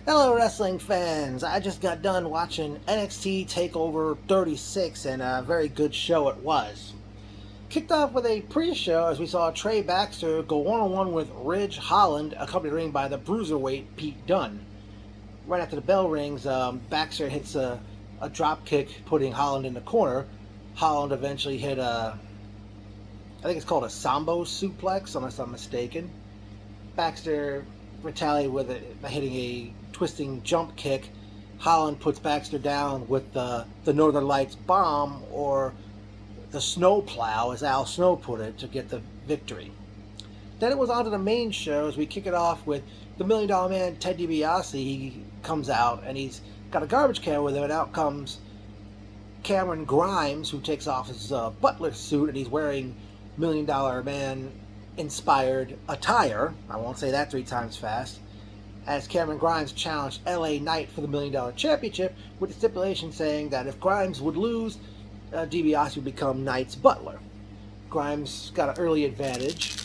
Hello, wrestling fans. I just got done watching NXT Takeover 36, and a very good show it was. Kicked off with a pre-show as we saw Trey Baxter go one-on-one with Ridge Holland, accompanied by the bruiserweight Pete Dunne. Right after the bell rings, Baxter hits a drop kick, putting Holland in the corner. Holland eventually hit I think it's called a Sambo suplex, unless I'm mistaken. Baxter retaliated with it, hitting a twisting jump kick. Holland puts Baxter down with the Northern Lights bomb, or the snow plow, as Al Snow put it, to get the victory. Then it was on to the main show as we kick it off with the $1 Million Man, Ted DiBiase. He comes out and he's got a garbage can with him, and out comes Cameron Grimes, who takes off his butler suit, and he's wearing $1 Million Man inspired attire. I won't say that 3 times fast. As Cameron Grimes challenged LA Knight for the $1 Million Championship, with the stipulation saying that if Grimes would lose, DiBiase would become Knight's butler. Grimes got an early advantage.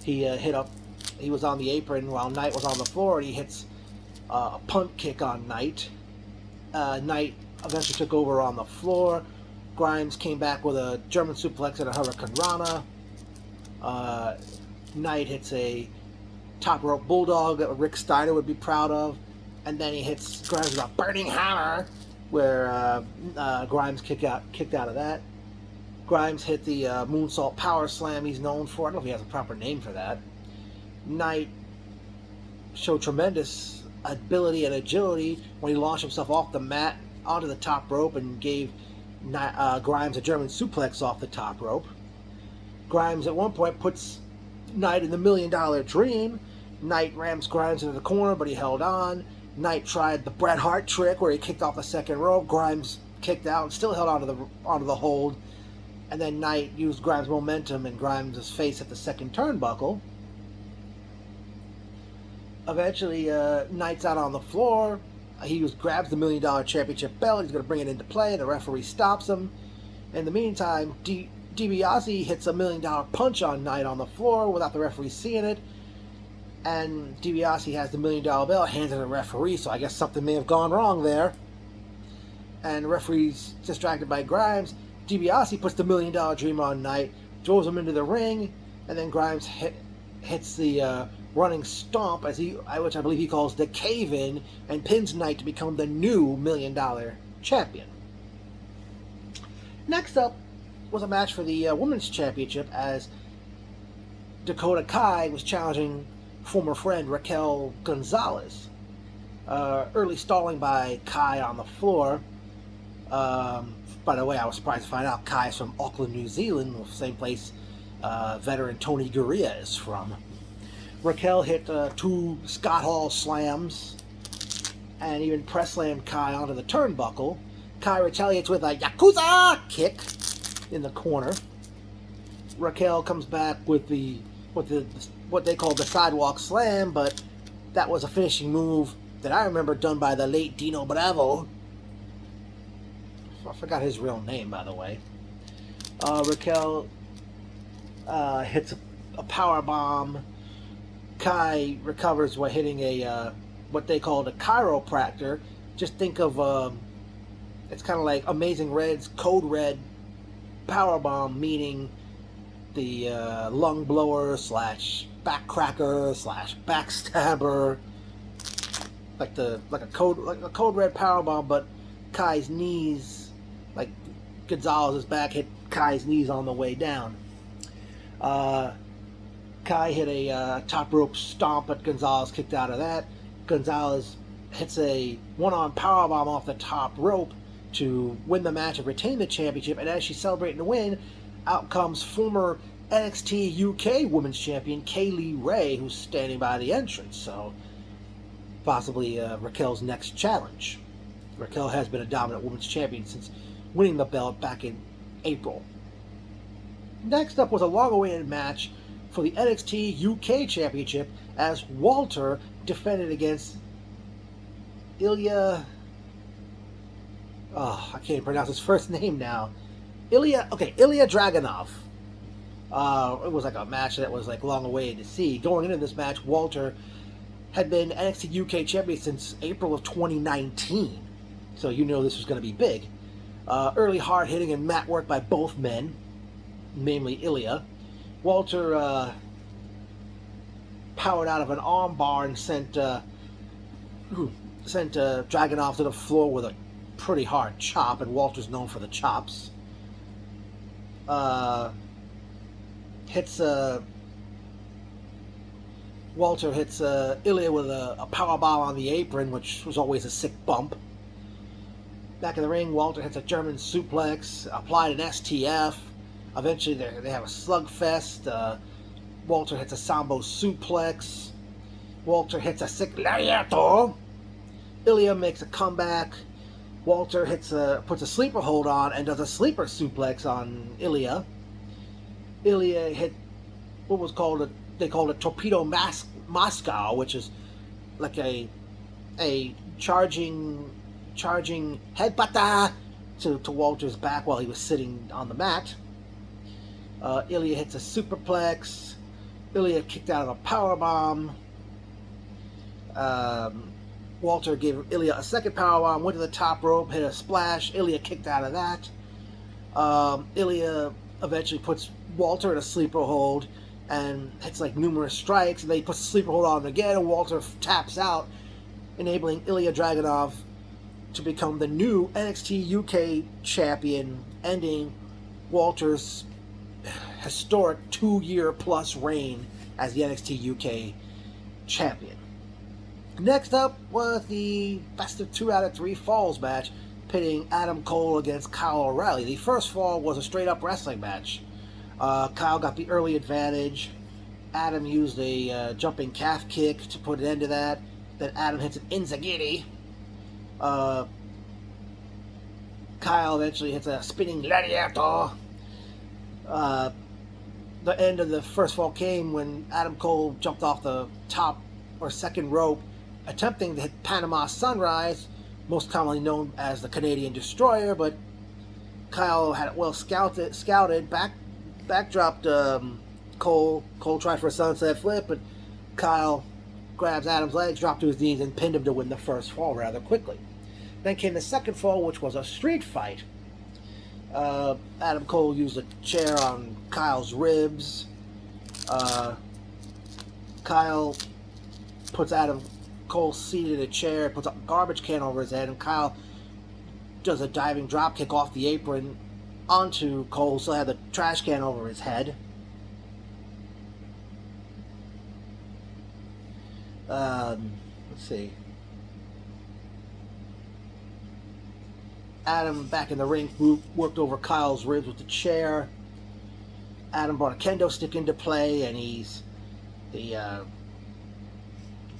He was on the apron while Knight was on the floor, and he hits a punt kick on Knight. Knight eventually took over on the floor. Grimes came back with a German suplex and a Hurricane Rana. Knight hits a top rope bulldog that Rick Steiner would be proud of, and then he hits Grimes with a burning hammer, where Grimes kicked out of that. Grimes hit the moonsault power slam he's known for. I don't know if he has a proper name for that. Knight showed tremendous ability and agility when he launched himself off the mat onto the top rope and gave Grimes a German suplex off the top rope. Grimes at one point puts Knight in the $1 Million Dream. Knight rams Grimes into the corner, but he held on. Knight tried the Bret Hart trick where he kicked off the second rope. Grimes kicked out and still held onto the hold. And then Knight used Grimes' momentum, and Grimes' face at the second turnbuckle. Eventually, Knight's out on the floor. He grabs the $1 Million Championship belt. He's going to bring it into play. The referee stops him. In the meantime, DiBiase hits a $1 Million punch on Knight on the floor without the referee seeing it. And DiBiase has the $1 Million belt, hands it to the referee, so I guess something may have gone wrong there. And the referee's distracted by Grimes. DiBiase puts the $1 Million Dream on Knight, throws him into the ring, and then Grimes hits the running stomp, which I believe he calls the cave-in, and pins Knight to become the new $1 Million Champion. Next up was a match for the Women's Championship, as Dakota Kai was challenging former friend Raquel Gonzalez. Early stalling by Kai on the floor. By the way, I was surprised to find out Kai's from Auckland, New Zealand, the same place veteran Tony Gurria is from. Raquel hit 2 Scott Hall slams and even press slammed Kai onto the turnbuckle. Kai retaliates with a Yakuza kick in the corner. Raquel comes back with what they call the sidewalk slam, but that was a finishing move that I remember done by the late Dino Bravo. I forgot his real name, by the way. Raquel hits a power bomb. Kai recovers by hitting a what they called a chiropractor. Just think of it's kind of like Amazing Red's Code Red power bomb, meaning the lung blower / backcracker / backstabber, like a Code Red power bomb, but Kai's knees, like Gonzalez's back hit Kai's knees on the way down. Kai hit a top rope stomp, but Gonzalez kicked out of that. Gonzalez hits a one-arm powerbomb off the top rope to win the match and retain the championship. And as she's celebrating the win, out comes former NXT UK Women's Champion Kaylee Ray, who's standing by the entrance. So possibly Raquel's next challenge. Raquel has been a dominant women's champion since winning the belt back in April. Next up was a long-awaited match for the NXT UK Championship, as Walter defended against Ilya... Oh, I can't pronounce his first name now. Ilya Dragunov. It was like a match that was like long awaited to see. Going into this match, Walter had been NXT UK champion since April of 2019. So you know this was going to be big. Early hard hitting and mat work by both men, namely Ilya. Walter powered out of an armbar and sent Dragunov to the floor with a pretty hard chop, and Walter's known for the chops. Walter hits Ilya with a powerbomb on the apron, which was always a sick bump. Back in the ring, Walter hits a German suplex, applied an STF. Eventually, they have a slugfest. Walter hits a Sambo suplex. Walter hits a sick lariato. Ilya makes a comeback. Walter puts a sleeper hold on and does a sleeper suplex on Ilya. Ilya hit what was called they called a torpedo Moscow, which is like a charging headbutt to Walter's back while he was sitting on the mat. Ilya hits a superplex. Ilya kicked out of a powerbomb. Walter gave Ilya a second powerbomb, went to the top rope, hit a splash. Ilya kicked out of that. Ilya eventually puts Walter in a sleeper hold and hits like numerous strikes, and then he puts a sleeper hold on again, and Walter taps out, enabling Ilya Dragunov to become the new NXT UK champion, ending Walter's historic 2-year-plus reign as the NXT UK champion. Next up was the best of 2 out of 3 falls match, pitting Adam Cole against Kyle O'Reilly. The first fall was a straight-up wrestling match. Kyle got the early advantage. Adam used a jumping calf kick to put an end to that. Then Adam hits an Inzagiri. Kyle eventually hits a spinning lariato. The end of the first fall came when Adam Cole jumped off the top or second rope, attempting to hit Panama Sunrise, most commonly known as the Canadian Destroyer, but Kyle had it well scouted, backdropped Cole. Cole tried for a sunset flip, but Kyle grabs Adam's legs, dropped to his knees, and pinned him to win the first fall rather quickly. Then came the second fall, which was a street fight. Adam Cole used a chair on Kyle's ribs. Kyle puts Adam Cole seated in a chair, puts a garbage can over his head, and Kyle does a diving drop kick off the apron onto Cole, so had the trash can over his head. Let's see. Adam, back in the ring, worked over Kyle's ribs with the chair. Adam brought a kendo stick into play, and he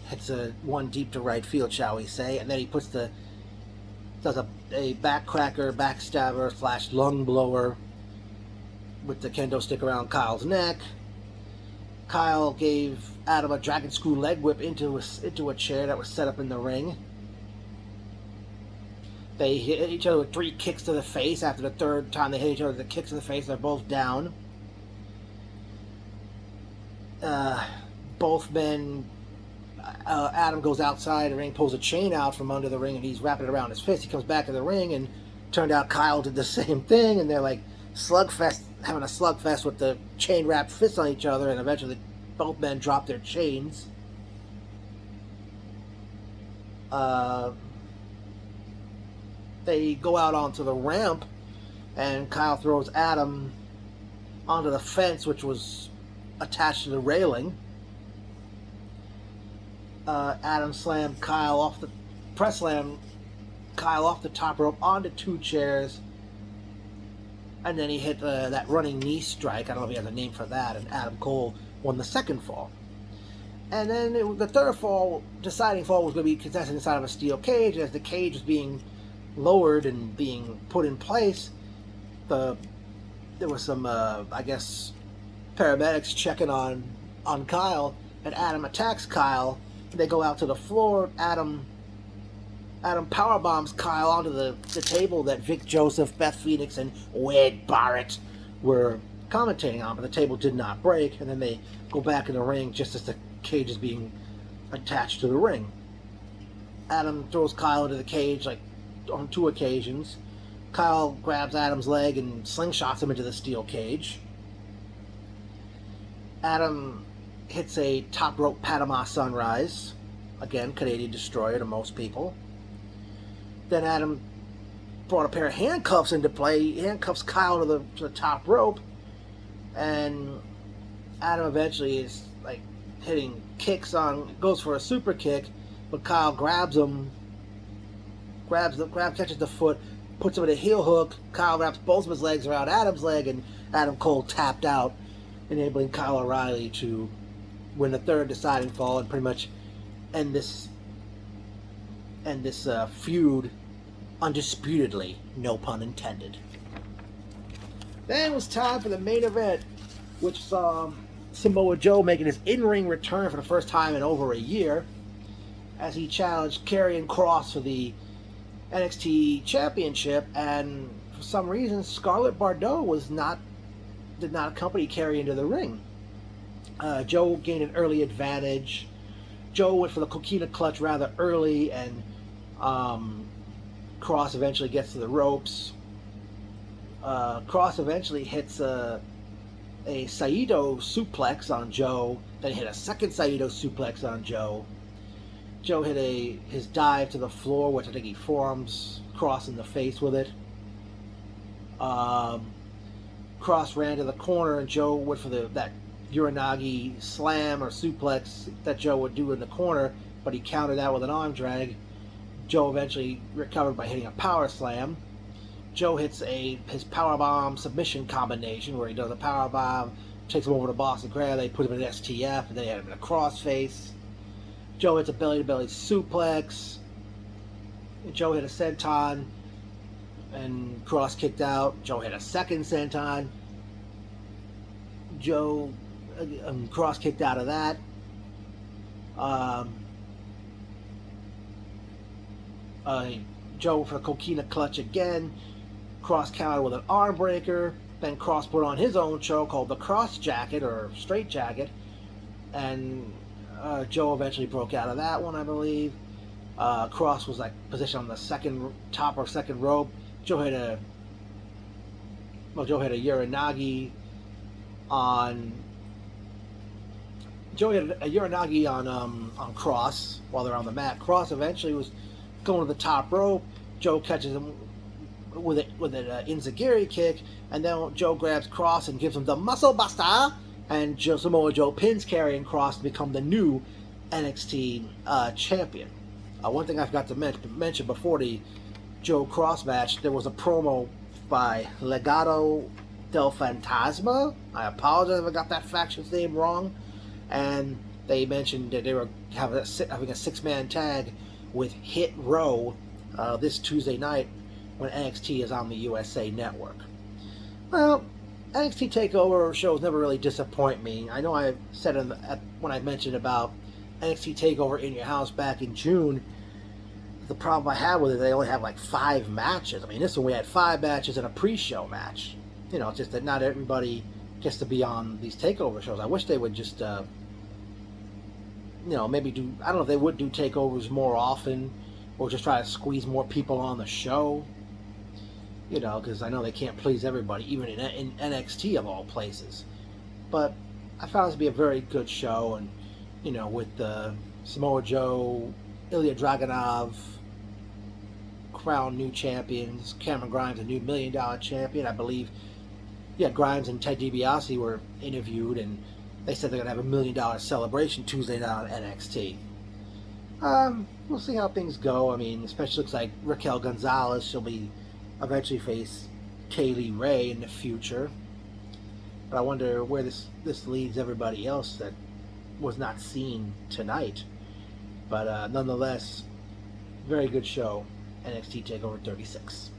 hits one deep to right field, shall we say, and then he does a backcracker, backstabber / lung blower with the kendo stick around Kyle's neck. Kyle gave Adam a dragon screw leg whip into a chair that was set up in the ring. They hit each other with 3 kicks to the face. After the third time they hit each other with the kicks to the face, they're both down. Both men, Adam goes outside the ring, pulls a chain out from under the ring, and he's wrapping it around his fist. He comes back in the ring, and turned out Kyle did the same thing, and they're like having a slugfest with the chain wrapped fists on each other, and eventually both men drop their chains. They go out onto the ramp, and Kyle throws Adam onto the fence, which was attached to the railing. Adam slammed Kyle off the top rope onto 2 chairs, and then he hit that running knee strike. I don't know if he has a name for that, and Adam Cole won the second fall. And then the third fall, deciding fall, was going to be contested inside of a steel cage. As the cage was being lowered and being put in place, there was some, paramedics checking on Kyle, and Adam attacks Kyle. They go out to the floor. Adam powerbombs Kyle onto the table that Vic Joseph, Beth Phoenix, and Wade Barrett were commentating on, but the table did not break. And then they go back in the ring just as the cage is being attached to the ring. Adam throws Kyle into the cage like on 2 occasions. Kyle grabs Adam's leg and slingshots him into the steel cage. Adam hits a top rope Panama Sunrise. Again, Canadian Destroyer to most people. Then Adam brought a pair of handcuffs into play. He handcuffs Kyle to the top rope. And Adam eventually is like hitting kicks on, goes for a super kick, but Kyle grabs him, catches the foot, puts him in a heel hook. Kyle wraps both of his legs around Adam's leg, and Adam Cole tapped out, enabling Kyle O'Reilly to win the 3rd deciding fall and pretty much end this feud undisputedly, no pun intended. Then it was time for the main event, which saw Samoa Joe making his in-ring return for the first time in over a year, as he challenged Karrion Kross for the NXT Championship, and for some reason Scarlett Bordeaux did not accompany Karrion to the ring. Joe gained an early advantage. Joe went for the coquina clutch rather early, and Kross eventually gets to the ropes. Kross eventually hits a Saito suplex on Joe, then hit a second Saito suplex on Joe. Joe hit his dive to the floor, which I think he forearms Kross in the face with it. Kross ran to the corner, and Joe went for that Uranagi slam or suplex that Joe would do in the corner, but he countered that with an arm drag. Joe eventually recovered by hitting a power slam. Joe hits his powerbomb submission combination, where he does a powerbomb, takes him over to Boston Crab, they put him in an STF, and then they had him in a crossface. Joe hits a belly-to-belly suplex. Joe hit a senton, and Kross kicked out. Joe hit a second senton. Kross kicked out of that. Joe for the coquina clutch again. Kross countered with an arm breaker. Then Kross put on his own show called the Kross Jacket or Straight Jacket, and Joe eventually broke out of that one, I believe. Kross was like positioned on the top or second rope. Joe hit a Uranagi on Kross while they're on the mat. Kross eventually was going to the top rope. Joe catches him with an Enziguri kick, and then Joe grabs Kross and gives him the Muscle Buster, and Samoa Joe pins Karrion Kross to become the new NXT champion. One thing I forgot to mention before the Joe Kross match, there was a promo by Legado del Fantasma. I apologize if I got that faction's name wrong. And they mentioned that they were having a 6-man tag with Hit Row this Tuesday night when NXT is on the USA Network. Well, NXT Takeover shows never really disappoint me. I know I said when I mentioned about NXT Takeover in Your House back in June, the problem I had with it, they only have like 5 matches. I mean, this one we had 5 matches and a pre-show match. You know, it's just that not everybody gets to be on these takeover shows. I wish they would just, maybe do, I don't know if they would do takeovers more often, or just try to squeeze more people on the show. You know, because I know they can't please everybody, even in NXT of all places. But I found this to be a very good show, and, you know, with Samoa Joe, Ilya Dragunov, crowned new champions, Cameron Grimes, a new $1 million champion, I believe. Yeah, Grimes and Ted DiBiase were interviewed, and they said they're going to have $1 million celebration Tuesday night on NXT. We'll see how things go. I mean, especially looks like Raquel Gonzalez, she'll be eventually face Kaylee Ray in the future. But I wonder where this leads everybody else that was not seen tonight. But nonetheless, very good show, NXT TakeOver 36.